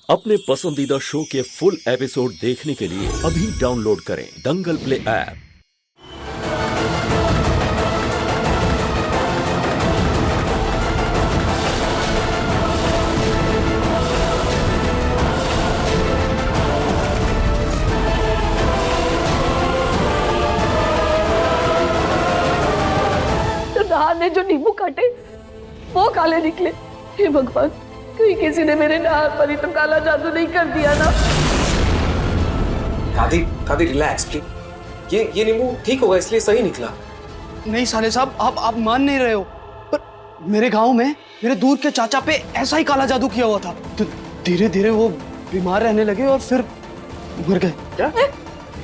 अपने पसंदीदा शो के फुल एपिसोड देखने के लिए अभी डाउनलोड करें दंगल प्ले ऐप। नहार ने जो नींबू काटे वो काले निकले। हे भगवान, कहीं किसी ने मेरे नहार पर ही तो काला जादू नहीं कर दिया ना। दादी दादी रिलैक्स प्लीज। ये नींबू ठीक होगा इसलिए सही निकला। नहीं साले साहब, आप मान नहीं रहे हो, पर मेरे गांव में मेरे दूर के चाचा पे ऐसा ही काला जादू किया हुआ था। तो धीरे धीरे वो बीमार रहने लगे और फिर मर गए। क्या?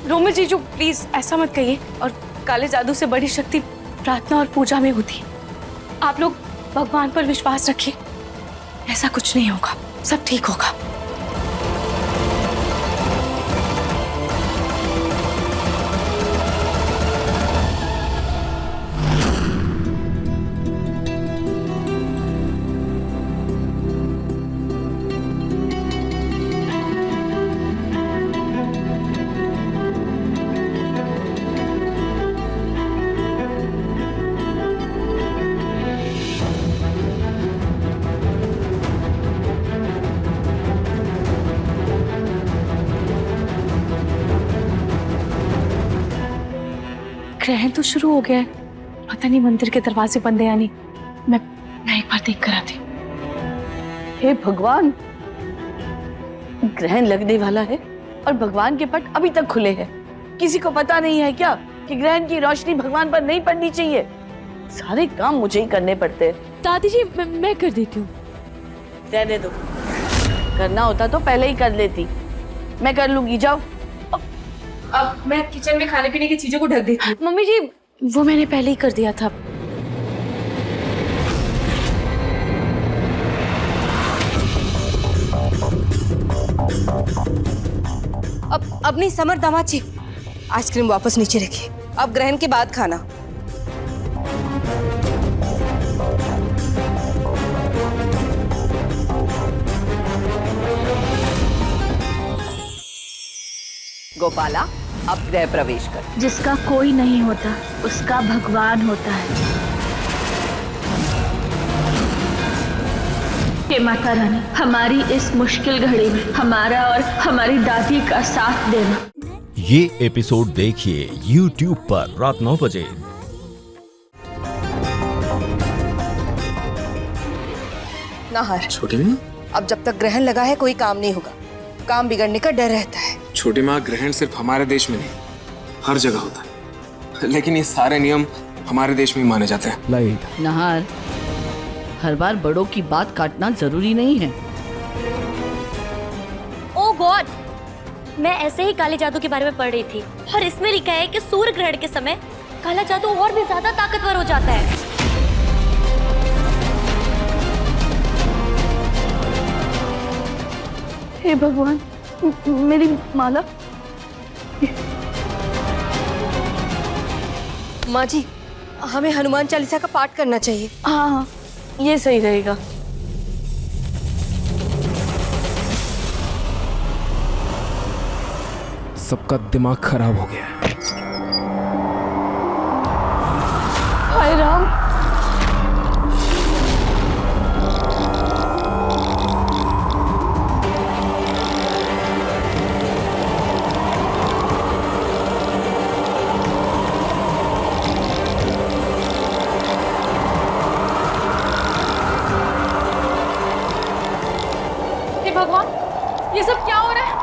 रोमिल जीजू प्लीज ऐसा मत कहिए। और काले जादू से बड़ी शक्ति प्रार्थना और पूजा में होती है। आप लोग भगवान पर विश्वास रखिए, ऐसा कुछ नहीं होगा, सब ठीक होगा। ग्रहण तो शुरू हो गया है, पता नहीं मंदिर के दरवाजे बंद है या नहीं। मैं एक बार देख कर आती। हे भगवान, ग्रहण लगने वाला है और भगवान के पट अभी तक खुले हैं। किसी को पता नहीं है क्या कि ग्रहण की रोशनी भगवान पर नहीं पड़नी चाहिए? सारे काम मुझे ही करने पड़ते हैं। दादी जी मैं कर देती हूँ। रहने दो, करना होता तो पहले ही कर लेती। मैं कर लूंगी, जाओ। अब मैं किचन में खाने पीने की चीजों को ढक देती हूँ। मम्मी जी वो मैंने पहले ही कर दिया था। अब नहीं समर दामाद जी, आइसक्रीम वापस नीचे रखिए, अब ग्रहण के बाद खाना। गोपाला, अब गृह प्रवेश कर। जिसका कोई नहीं होता उसका भगवान होता है। हे माता रानी, हमारी इस मुश्किल घड़ी में हमारा और हमारी दादी का साथ देना। ये एपिसोड देखिए YouTube पर रात 9 बजे। नाहर, छोटी माँ, अब जब तक ग्रहण लगा है कोई काम नहीं होगा, काम बिगड़ने का डर रहता है। छोटी माँ, ग्रहण सिर्फ हमारे देश में नहीं हर जगह होता है, लेकिन ये सारे नियम हमारे देश में ही माने जाते हैं। नहार, हर बार बड़ों की बात काटना जरूरी नहीं है। ओह गॉड, मैं ऐसे ही काले जादू के बारे में पढ़ रही थी और इसमें लिखा है कि सूर्य ग्रहण के समय काला जादू और भी ज्यादा ताकतवर हो जाता है। हे भगवान, मेरी माला। माँ जी, हमें हनुमान चालीसा का पाठ करना चाहिए। हाँ, ये सही रहेगा। सबका दिमाग खराब हो गया है। हाय राम, भगवान, ये सब क्या हो रहा है?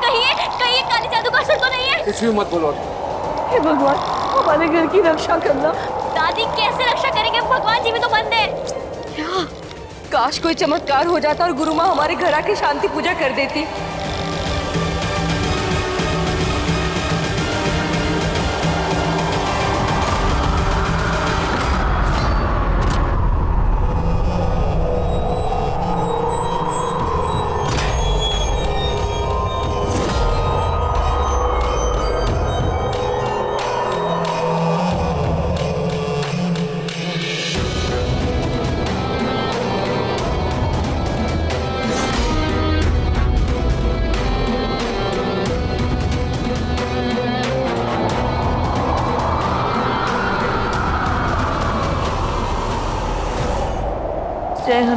कहीं काले जादू का असर तो नहीं है? कुछ भी मत बोलो। हे भगवान, हमारे घर की रक्षा करना। दादी कैसे रक्षा करेंगे? भगवान जी भी तो बंद है। क्या? काश कोई चमत्कार हो जाता और गुरु माँ हमारे घर आके शांति पूजा कर देती।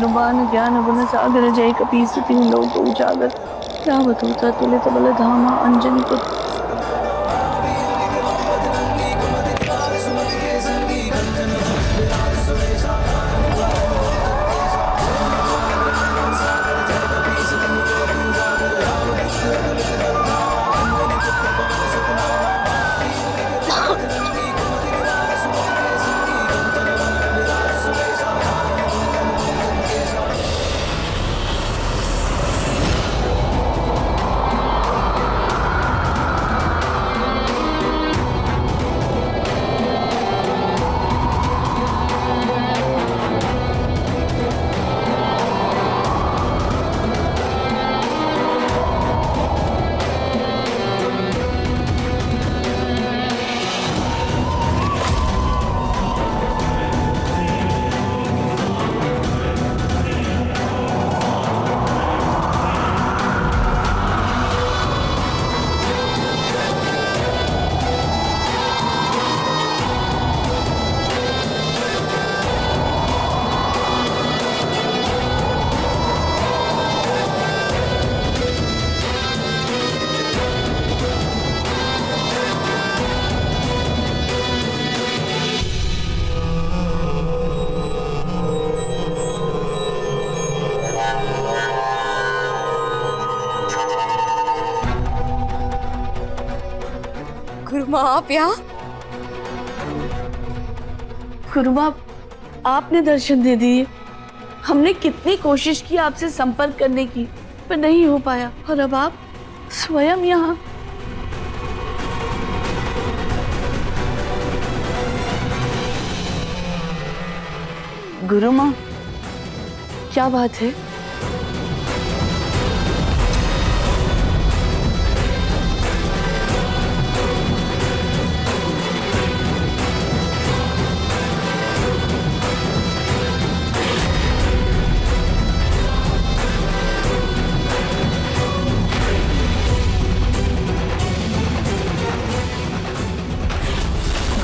अनुमान ज्ञान गुण सागर जय कपीसति लोक उजागर रावतूत तुलित बल धामा अंजनी पुत्र। गुरुमा आप यहाँ? गुरुमा आपने दर्शन दे दिए। हमने कितनी कोशिश की आपसे संपर्क करने की, पर नहीं हो पाया, और अब आप स्वयं यहाँ। गुरुमा क्या बात है?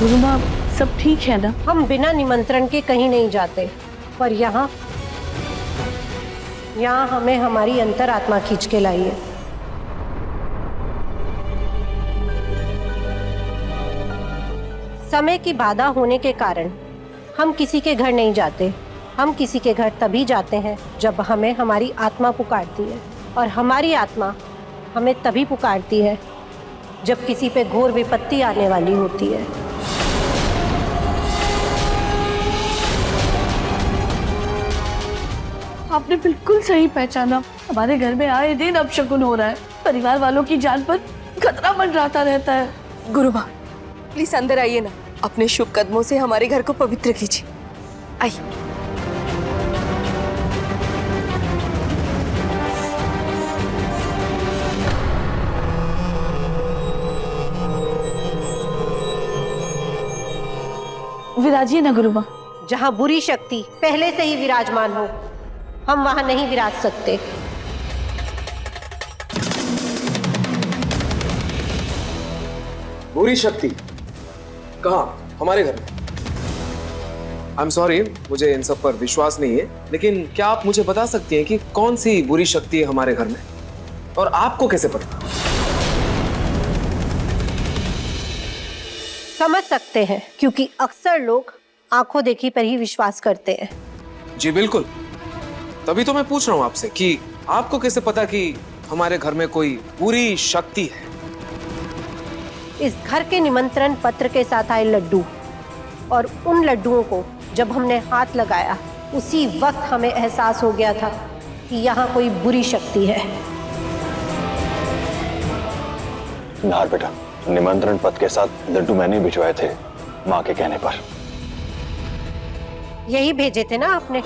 गुरुमा सब ठीक है ना? हम बिना निमंत्रण के कहीं नहीं जाते, पर यहाँ हमें हमारी अंतरात्मा खींच के लाई है। समय की बाधा होने के कारण हम किसी के घर नहीं जाते। हम किसी के घर तभी जाते हैं जब हमें हमारी आत्मा पुकारती है, और हमारी आत्मा हमें तभी पुकारती है जब किसी पे घोर विपत्ति आने वाली होती है। आपने बिल्कुल सही पहचाना। हमारे घर में आए दिन अपशकुन हो रहा है। परिवार वालों की जान पर खतरा मंडराता रहता है। गुरुमा प्लीज अंदर आइए ना, अपने शुभ कदमों से हमारे घर को पवित्र कीजिए। आइए। विराजिए ना गुरुमा। जहाँ बुरी शक्ति पहले से ही विराजमान हो, हम वहां नहीं विराज सकते। बुरी शक्ति कहाँ? हमारे घर में? आई एम सॉरी, मुझे इन सब पर विश्वास नहीं है, लेकिन क्या आप मुझे बता सकती हैं कि कौन सी बुरी शक्ति है हमारे घर में, और आपको कैसे पता? समझ सकते हैं, क्योंकि अक्सर लोग आंखों देखी पर ही विश्वास करते हैं। जी बिल्कुल, तभी तो मैं पूछ रहा हूं आपसे कि आपको कैसे पता कि हमारे घर में कोई बुरी शक्ति है। इस घर के निमंत्रण पत्र के साथ आए लड्डू, और उन लड्डुओं को जब हमने हाथ लगाया, उसी वक्त हमें एहसास हो गया था कि यहाँ कोई बुरी शक्ति है। नार बेटा, निमंत्रण पत्र के साथ लड्डू मैंने भिजवाए थे माँ के कहने पर। यही भेजे थे ना आपने?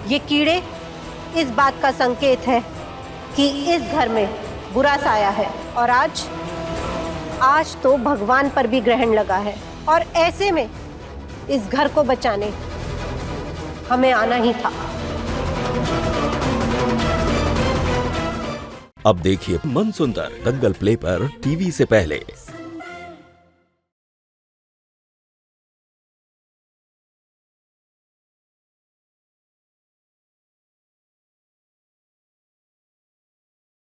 ये कीड़े इस बात का संकेत है कि इस घर में बुरा साया है और आज तो भगवान पर भी ग्रहण लगा है और ऐसे में इस घर को बचाने हमें आना ही था। अब देखिए मनसुंदर दंगल प्ले पर टीवी से पहले।